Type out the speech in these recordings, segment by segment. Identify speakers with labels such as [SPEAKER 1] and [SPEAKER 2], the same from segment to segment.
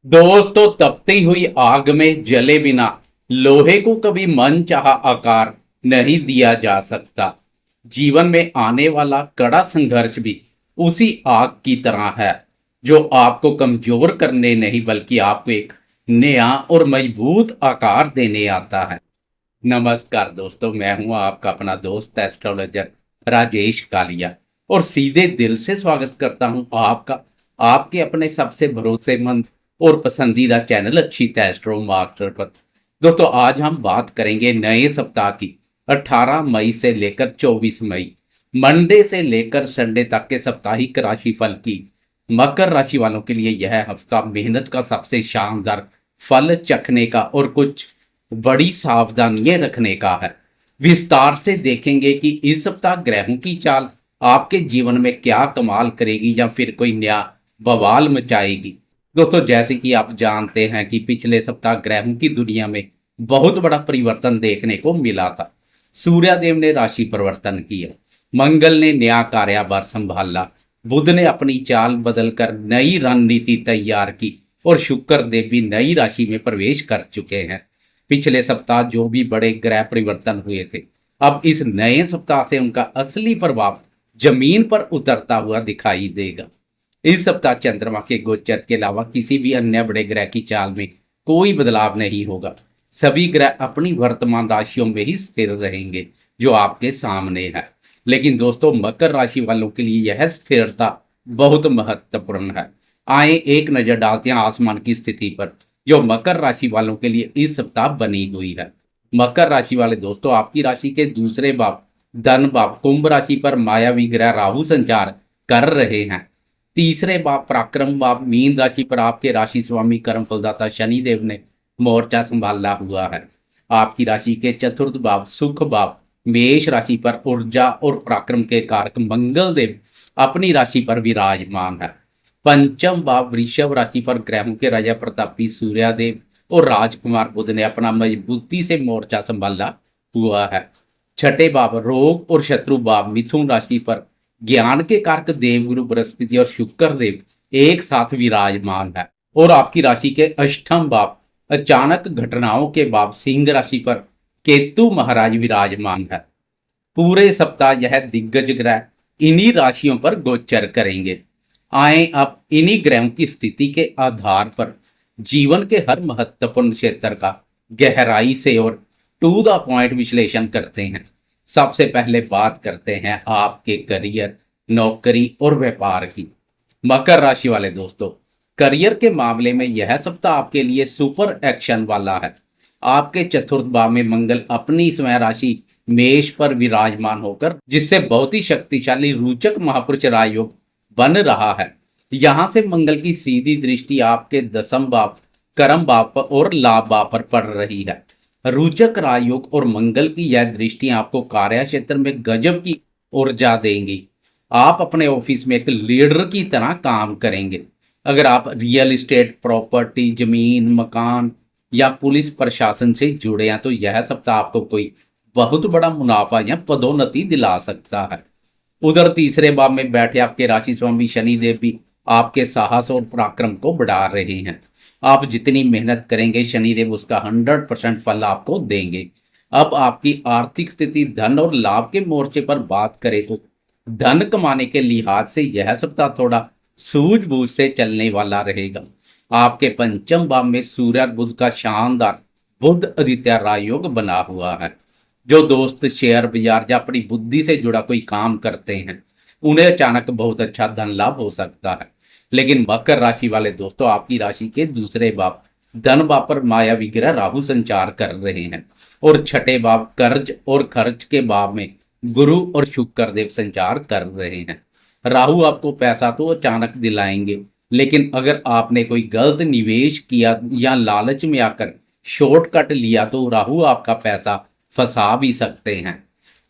[SPEAKER 1] दोस्तों, तपती हुई आग में जले बिना लोहे को कभी मन चाहा आकार नहीं दिया जा सकता। जीवन में आने वाला कड़ा संघर्ष भी उसी आग की तरह है, जो आपको कमजोर करने नहीं बल्कि आपको एक नया और मजबूत आकार देने आता है। नमस्कार दोस्तों, मैं हूं आपका अपना दोस्त एस्ट्रोलॉजर राजेश कालिया और सीधे दिल से स्वागत करता हूं आपका आपके अपने सबसे भरोसेमंद और पसंदीदा चैनल अक्षित एस्ट्रो मास्टर पर। दोस्तों, आज हम बात करेंगे नए सप्ताह की 18 मई से लेकर 24 मई, मंडे से लेकर संडे तक के साप्ताहिक राशिफल की। मकर राशि वालों के लिए यह हफ्ता मेहनत का सबसे शानदार फल चखने का और कुछ बड़ी सावधानियां रखने का है। विस्तार से देखेंगे कि इस सप्ताह ग्रहों की चाल आपके जीवन में क्या कमाल करेगी या फिर कोई नया बवाल मचाएगी। दोस्तों, जैसे कि आप जानते हैं कि पिछले सप्ताह ग्रहों की दुनिया में बहुत बड़ा परिवर्तन देखने को मिला था। सूर्यदेव ने राशि परिवर्तन किया, मंगल ने नया कार्यभार संभाला, बुध ने अपनी चाल बदलकर नई रणनीति तैयार की और शुक्र देव भी नई राशि में प्रवेश कर चुके हैं। पिछले सप्ताह जो भी बड़े ग्रह परिवर्तन हुए थे, अब इस नए सप्ताह से उनका असली प्रभाव जमीन पर उतरता हुआ दिखाई देगा। इस सप्ताह चंद्रमा के गोचर के अलावा किसी भी अन्य बड़े ग्रह की चाल में कोई बदलाव नहीं होगा। सभी ग्रह अपनी वर्तमान राशियों में ही स्थिर रहेंगे जो आपके सामने है। लेकिन दोस्तों, मकर राशि वालों के लिए यह स्थिरता बहुत महत्वपूर्ण है। आए एक नजर डालते हैं आसमान की स्थिति पर, जो मकर राशि वालों के लिए इस सप्ताह बनी हुई है। मकर राशि वाले दोस्तों, आपकी राशि के दूसरे भाव धन भाव कुंभ राशि पर मायावी ग्रह राहु संचार कर रहे हैं। तीसरे भाव पराक्रम भाव मीन राशि पर आपके राशि स्वामी कर्म फलदाता शनिदेव ने मोर्चा संभाला हुआ है। आपकी राशि के चतुर्थ भाव सुख भाव मेष राशि पर ऊर्जा और पराक्रम के कारक मंगल देव अपनी राशि पर विराजमान है। पंचम भाव वृषभ राशि पर ग्रहों के राजा प्रतापी सूर्यदेव और राजकुमार बुध ने अपना मजबूती से मोर्चा संभाला हुआ है। छठे भाव रोग और शत्रु भाव मिथुन राशि पर ज्ञान के कारक देवगुरु बृहस्पति और शुक्र देव एक साथ विराजमान है। और आपकी राशि के अष्टम भाव अचानक घटनाओं के भाव सिंह राशि पर केतु महाराज विराजमान है। पूरे सप्ताह यह दिग्गज ग्रह इन्हीं राशियों पर गोचर करेंगे। आए अब इन्हीं ग्रहों की स्थिति के आधार पर जीवन के हर महत्वपूर्ण क्षेत्र का गहराई से और टू द पॉइंट विश्लेषण करते हैं। सबसे पहले बात करते हैं आपके करियर, नौकरी और व्यापार की। मकर राशि वाले दोस्तों, करियर के मामले में यह सप्ताह आपके लिए सुपर एक्शन वाला है। आपके चतुर्थ भाव में मंगल अपनी स्वयं राशि मेष पर विराजमान होकर जिससे बहुत ही शक्तिशाली रोचक महापुरुष राजयोग बन रहा है। यहां से मंगल की सीधी दृष्टि आपके दसम भाव कर्म भाव पर और लाभ भाव पर पड़ रही है। रोचक राजयोग और मंगल की यह दृष्टि आपको कार्य क्षेत्र में गजब की ऊर्जा देंगी। आप अपने ऑफिस में एक लीडर की तरह काम करेंगे। अगर आप रियल एस्टेट, प्रॉपर्टी, जमीन, मकान या पुलिस प्रशासन से जुड़े हैं तो यह सप्ताह आपको कोई बहुत बड़ा मुनाफा या पदोन्नति दिला सकता है। उधर तीसरे भाव में बैठे आपके राशि स्वामी शनिदेव भी आपके साहस और पराक्रम को बढ़ा रहे हैं। आप जितनी मेहनत करेंगे शनिदेव उसका 100% फल आपको देंगे। अब आपकी आर्थिक स्थिति, धन और लाभ के मोर्चे पर बात करें तो धन कमाने के लिहाज से यह सप्ताह थोड़ा सूझबूझ से चलने वाला रहेगा। आपके पंचम भाव में सूर्य बुध का शानदार बुध आदित्य राजयोग बना हुआ है। जो दोस्त शेयर बाजार या अपनी बुद्धि से जुड़ा कोई काम करते हैं उन्हें अचानक बहुत अच्छा धन लाभ हो सकता है। लेकिन मकर राशि वाले दोस्तों, आपकी राशि के दूसरे भाव धन भाव पर मायावी ग्रह राहु संचार कर रहे हैं और छठे भाव कर्ज और खर्च के भाव में गुरु और शुक्र देव संचार कर रहे हैं। राहु आपको पैसा तो अचानक दिलाएंगे, लेकिन अगर आपने कोई गलत निवेश किया या लालच में आकर शॉर्टकट लिया तो राहु आपका पैसा फंसा भी सकते हैं।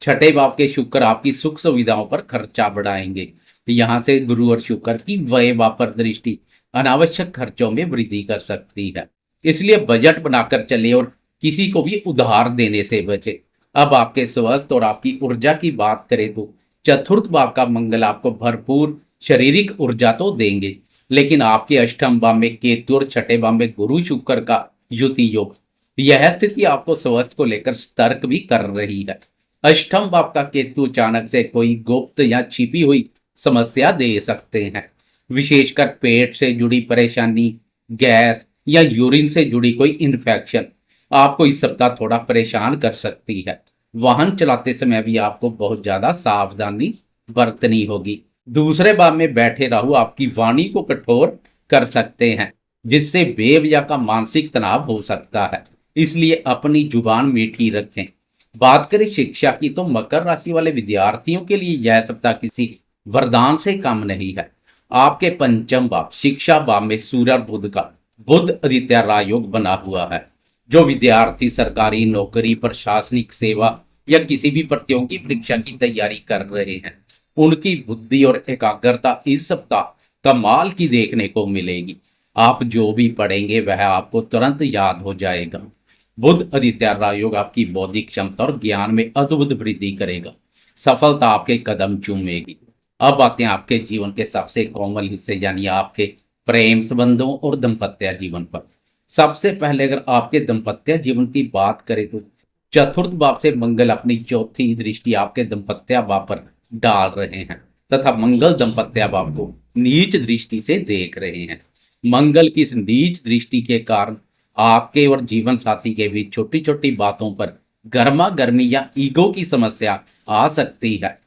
[SPEAKER 1] छठे भाव के शुक्र आपकी सुख सुविधाओं पर खर्चा बढ़ाएंगे। यहां से गुरु और शुक्र की व्यय भाव पर दृष्टि अनावश्यक खर्चों में वृद्धि कर सकती है। इसलिए बजट बनाकर चले और किसी को भी उधार देने से बचे। अब आपके स्वास्थ्य और आपकी ऊर्जा की बात करें तो चतुर्थ भाव का मंगल आपको भरपूर शारीरिक ऊर्जा तो देंगे, लेकिन आपके अष्टम भाव में केतु और छठे भाव में गुरु शुक्र का युति योग, यह स्थिति आपको स्वास्थ्य को लेकर सतर्क भी कर रही है। अष्टम भाव का केतु अचानक से कोई गुप्त या छिपी हुई समस्या दे सकते हैं, विशेषकर पेट से जुड़ी परेशानी, गैस या यूरिन से जुड़ी कोई इन्फेक्शन आपको इस सप्ताह थोड़ा परेशान कर सकती है। वाहन चलाते समय भी आपको बहुत ज्यादा सावधानी बरतनी होगी। दूसरे भाव में बैठे राहु आपकी वाणी को कठोर कर सकते हैं, जिससे बेवजह का मानसिक तनाव हो सकता है, इसलिए अपनी जुबान मीठी रखें। बात करें शिक्षा की तो मकर राशि वाले विद्यार्थियों के लिए यह सप्ताह किसी वरदान से कम नहीं है। आपके पंचम भाव शिक्षा भाव में सूर्य और बुध का बुध आदित्य राजयोग बना हुआ है। जो विद्यार्थी सरकारी नौकरी, प्रशासनिक सेवा या किसी भी प्रतियोगी परीक्षा की तैयारी कर रहे हैं, उनकी बुद्धि और एकाग्रता इस सप्ताह कमाल की देखने को मिलेगी। आप जो भी पढ़ेंगे वह आपको तुरंत याद हो जाएगा। बुध आदित्य राजयोग आपकी बौद्धिक क्षमता और ज्ञान में अद्भुत वृद्धि करेगा। सफलता आपके कदम चूमेगी। अब आते हैं आपके जीवन के सबसे कोमल हिस्से यानी आपके प्रेम संबंधों और दाम्पत्य जीवन पर। सबसे पहले अगर आपके दाम्पत्य जीवन की बात करें तो चतुर्थ भाव से मंगल अपनी चौथी दृष्टि आपके दाम्पत्य भाव पर डाल रहे हैं तथा मंगल दाम्पत्य भाव को नीच दृष्टि से देख रहे हैं। मंगल की इस नीच दृष्टि के कारण आपके और जीवन साथी के बीच छोटी छोटी बातों पर गर्मा गर्मी या ईगो की समस्या आ सकती है।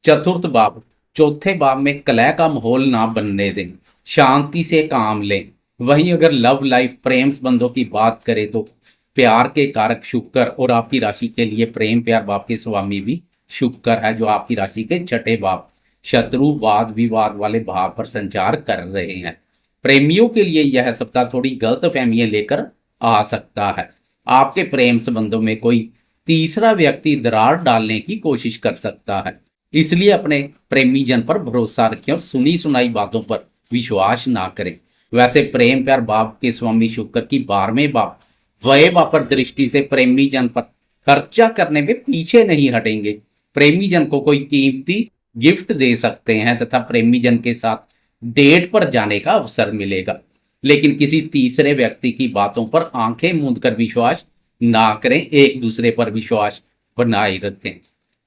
[SPEAKER 1] चतुर्थ भाव चौथे भाव में कलह का माहौल ना बनने दें, शांति से काम लें। वहीं अगर लव लाइफ प्रेम संबंधों की बात करें तो प्यार के कारक शुक्र और आपकी राशि के लिए प्रेम प्यार भाव के स्वामी भी शुक्र है, जो आपकी राशि के छठे भाव शत्रु वाद विवाद वाले भाव पर संचार कर रहे हैं। प्रेमियों के लिए यह सप्ताह थोड़ी गलत फहमियां लेकर आ सकता है। आपके प्रेम संबंधों में कोई तीसरा व्यक्ति दरार डालने की कोशिश कर सकता है, इसलिए अपने प्रेमी जन पर भरोसा रखें और सुनी सुनाई बातों पर विश्वास ना करें। वैसे प्रेम प्यार भाव के स्वामी शुक्र की 12वें भाव व्यय भाव पर दृष्टि से प्रेमी जन पर खर्चा करने में पीछे नहीं हटेंगे। प्रेमी जन को कोई कीमती गिफ्ट दे सकते हैं तथा प्रेमी जन के साथ डेट पर जाने का अवसर मिलेगा, लेकिन किसी तीसरे व्यक्ति की बातों पर आंखें मूंद कर विश्वास ना करें। एक दूसरे पर विश्वास बनाए रखें।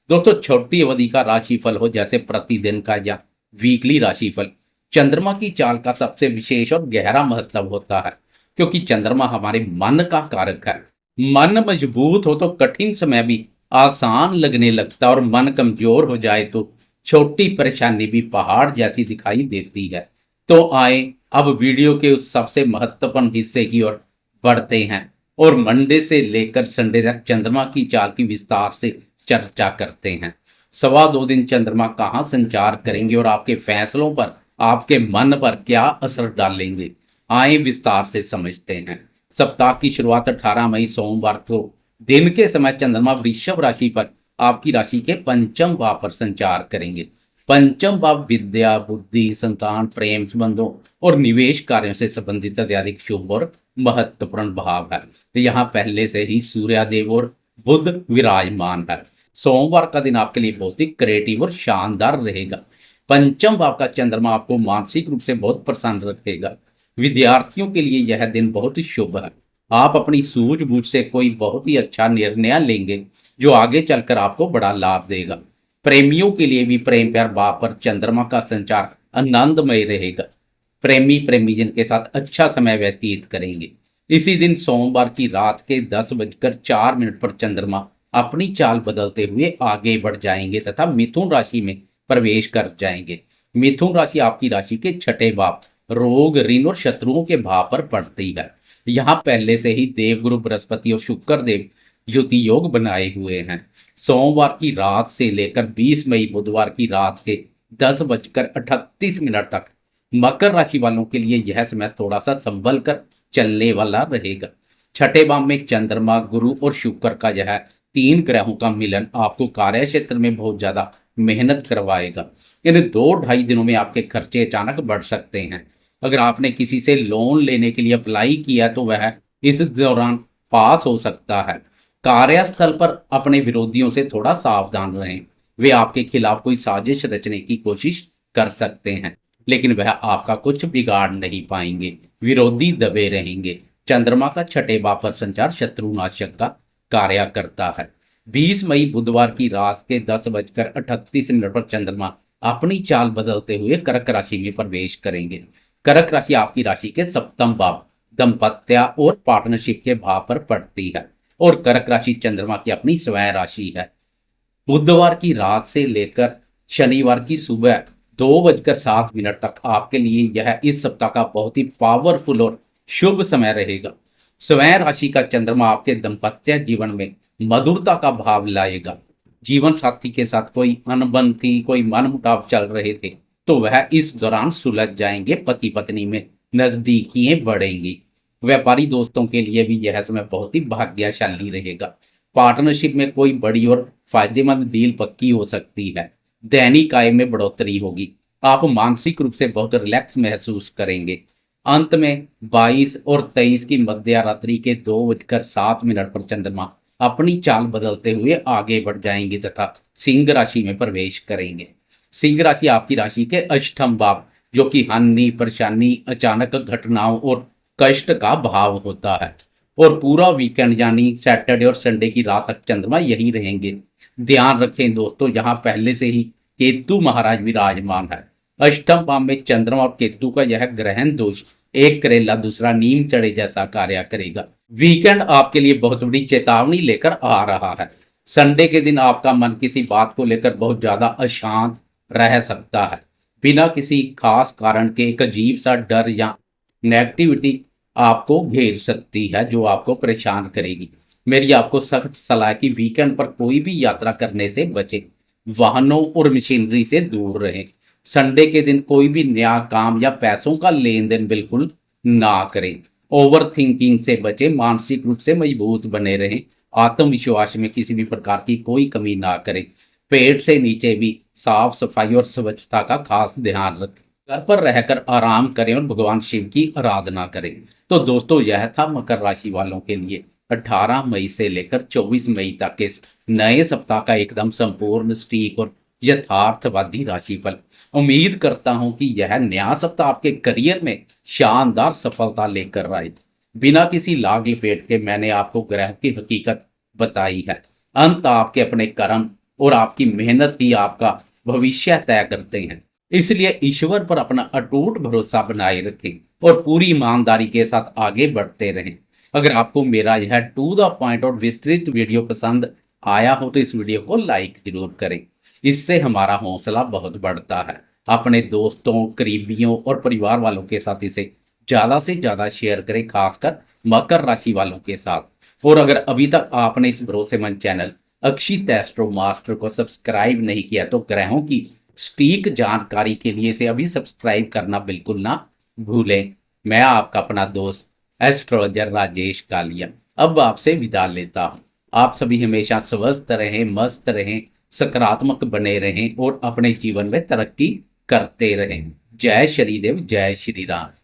[SPEAKER 1] दोस्तों, छोटी अवधि का राशिफल हो जैसे प्रतिदिन का या वीकली राशिफल, चंद्रमा की चाल का सबसे विशेष और गहरा महत्व होता है, क्योंकि चंद्रमा हमारे मन का कारक है। मन मजबूत हो तो कठिन समय भी आसान लगने लगता, और मन कमजोर हो जाए तो छोटी परेशानी भी पहाड़ जैसी दिखाई देती है। तो आए अब वीडियो के उस सबसे महत्वपूर्ण हिस्से की ओर बढ़ते हैं और मंडे से लेकर संडे तक चंद्रमा की चाल की विस्तार से चर्चा करते हैं। 2.25 दिन चंद्रमा कहाँ संचार करेंगे और आपके फैसलों पर, आपके मन पर क्या असर डालेंगे, आए विस्तार से समझते हैं। सप्ताह की शुरुआत 18 मई सोमवार को दिन के समय चंद्रमा वृषभ राशि पर आपकी राशि के पंचम भाव पर संचार करेंगे। पंचम भाव विद्या, बुद्धि, संतान, प्रेम संबंधों और निवेश कार्यों से संबंधित अत्यधिक शुभ और महत्वपूर्ण भाव है। यहाँ पहले से ही सूर्यदेव और बुध विराजमान है। सोमवार का दिन आपके लिए बहुत ही क्रिएटिव और शानदार रहेगा। पंचम भाव का चंद्रमा आपको मानसिक रूप से बहुत प्रसन्न रखेगा। विद्यार्थियों के लिए यह दिन बहुत ही शुभ है। आप अपनी सूझबूझ से कोई बहुत ही अच्छा निर्णय लेंगे जो आगे चलकर आपको बड़ा लाभ देगा। प्रेमियों के लिए भी प्रेम प्यार भाव पर चंद्रमा का संचार आनंदमय रहेगा। प्रेमी प्रेमीजन के साथ अच्छा समय व्यतीत करेंगे। इसी दिन सोमवार की रात के 10:04 पर चंद्रमा अपनी चाल बदलते हुए आगे बढ़ जाएंगे तथा मिथुन राशि में प्रवेश कर जाएंगे। मिथुन राशि आपकी राशि के छठे भाव रोग, ऋण और शत्रुओं के भाव पर पड़ती है। यहाँ पहले से ही देवगुरु बृहस्पति और शुक्र देव युति योग बनाए हुए हैं। सोमवार की रात से लेकर 20 मई बुधवार की रात के 10:38 तक मकर राशि वालों के लिए यह समय थोड़ा सा संभल कर चलने वाला रहेगा। छठे भाव में चंद्रमा, गुरु और शुक्र का यह 3 ग्रहों का मिलन आपको कार्य क्षेत्र में बहुत ज्यादा मेहनत करवाएगा। इन 2-2.5 दिनों में आपके खर्चे अचानक बढ़ सकते हैं। अगर आपने किसी से लोन लेने के लिए अप्लाई किया तो वह इस दौरान पास हो सकता है। कार्यस्थल पर अपने विरोधियों से थोड़ा सावधान रहें, वे आपके खिलाफ कोई साजिश रचने की कोशिश कर सकते हैं। लेकिन वह आपका कुछ बिगाड़ नहीं पाएंगे, विरोधी दबे रहेंगे। चंद्रमा का छठे भाव पर संचार शत्रुनाशक का कार्य करता है। 20 मई बुधवार की रात के 10:38 पर चंद्रमा अपनी चाल बदलते हुए कर्क राशि में प्रवेश करेंगे। कर्क राशि आपकी राशि के सप्तम भाव, दंपत्य और पार्टनरशिप के भाव पर पड़ती है और कर्क राशि चंद्रमा की अपनी स्वयं राशि है। बुधवार की रात से लेकर शनिवार की सुबह 2:07 तक आपके लिए यह इस सप्ताह का बहुत ही पावरफुल और शुभ समय रहेगा। स्वयं राशि का चंद्रमा आपके दाम्पत्य जीवन में मधुरता का भाव लाएगा। जीवन साथी के साथ कोई अनबन थी, कोई मनमुटाव चल रहे थे, तो वह इस दौरान सुलझ जाएंगे। पति पत्नी में नजदीकियां बढ़ेंगी। व्यापारी दोस्तों के लिए भी यह समय बहुत ही भाग्यशाली रहेगा। पार्टनरशिप में कोई बड़ी और फायदेमंद डील पक्की हो सकती है। दैनिक आय में बढ़ोतरी होगी। आप मानसिक रूप से बहुत रिलैक्स महसूस करेंगे। अंत में 22 और 23 की मध्य रात्रि के 2:07 पर चंद्रमा अपनी चाल बदलते हुए आगे बढ़ जाएंगे तथा सिंह राशि में प्रवेश करेंगे। सिंह राशि आपकी राशि के अष्टम भाव, जो कि हानि, परेशानी, अचानक घटनाओं और कष्ट का भाव होता है। और पूरा वीकेंड यानी सैटरडे और संडे की रात तक चंद्रमा यहीं रहेंगे। ध्यान रखें दोस्तों, यहाँ पहले से ही केतु महाराज विराजमान है। अष्टम भाव में चंद्रमा और केतु का यह ग्रहण दोष एक करेला दूसरा नीम चढ़े जैसा कार्य करेगा। वीकेंड आपके लिए बहुत बड़ी चेतावनी लेकर आ रहा है। संडे के दिन आपका मन किसी बात को लेकर बहुत ज्यादा अशांत रह सकता है। बिना किसी खास कारण के एक अजीब सा डर या नेगेटिविटी आपको घेर सकती है, जो आपको परेशान करेगी। मेरी आपको सख्त सलाह कि वीकेंड पर कोई भी यात्रा करने से बचें। वाहनों और मशीनरी से दूर रहें। संडे के दिन कोई भी नया काम या पैसों का लेन देन बिल्कुल ना करें। ओवर थिंकिंग से बचें। मानसिक रूप से मजबूत बने रहें। आत्मविश्वास में किसी भी प्रकार की कोई कमी ना करें। पेट से नीचे भी साफ सफाई और स्वच्छता का खास ध्यान रखें। घर पर रहकर आराम करें और भगवान शिव की आराधना करें। तो दोस्तों, यह था मकर राशि वालों के लिए 18 मई से लेकर 24 मई तक इस नए सप्ताह का एकदम संपूर्ण सटीक और यथार्थवादी राशिफल। उम्मीद करता हूं कि यह नया सप्ताह आपके करियर में शानदार सफलता लेकर आए। बिना किसी लाग लपेट के मैंने आपको ग्रह की हकीकत बताई है। अंत आपके अपने कर्म और आपकी मेहनत ही आपका भविष्य तय करते हैं। इसलिए ईश्वर पर अपना अटूट भरोसा बनाए रखें और पूरी ईमानदारी के साथ आगे बढ़ते रहें। अगर आपको मेरा यह टू द पॉइंट और विस्तृत वीडियो पसंद आया हो तो इस वीडियो को लाइक जरूर करें। इससे हमारा हौसला बहुत बढ़ता है। अपने दोस्तों, करीबियों और परिवार वालों के साथ इसे ज़्यादा से ज़्यादा शेयर करें, खासकर मकर राशि वालों के साथ। और अगर अभी तक आपने इस भरोसेमंद चैनल अक्षित एस्ट्रो मास्टर को सब्सक्राइब नहीं किया तो ग्रहों की सटीक जानकारी के लिए इसे अभी सब्सक्राइब करना बिल्कुल ना भूलें। मैं आपका अपना दोस्त एस्ट्रोलॉजर राजेश कालिया अब आपसे विदा लेता हूँ। आप सभी हमेशा स्वस्थ रहें, मस्त रहें, सकारात्मक बने रहें और अपने जीवन में तरक्की करते रहें। जय श्री देव, जय श्री राम।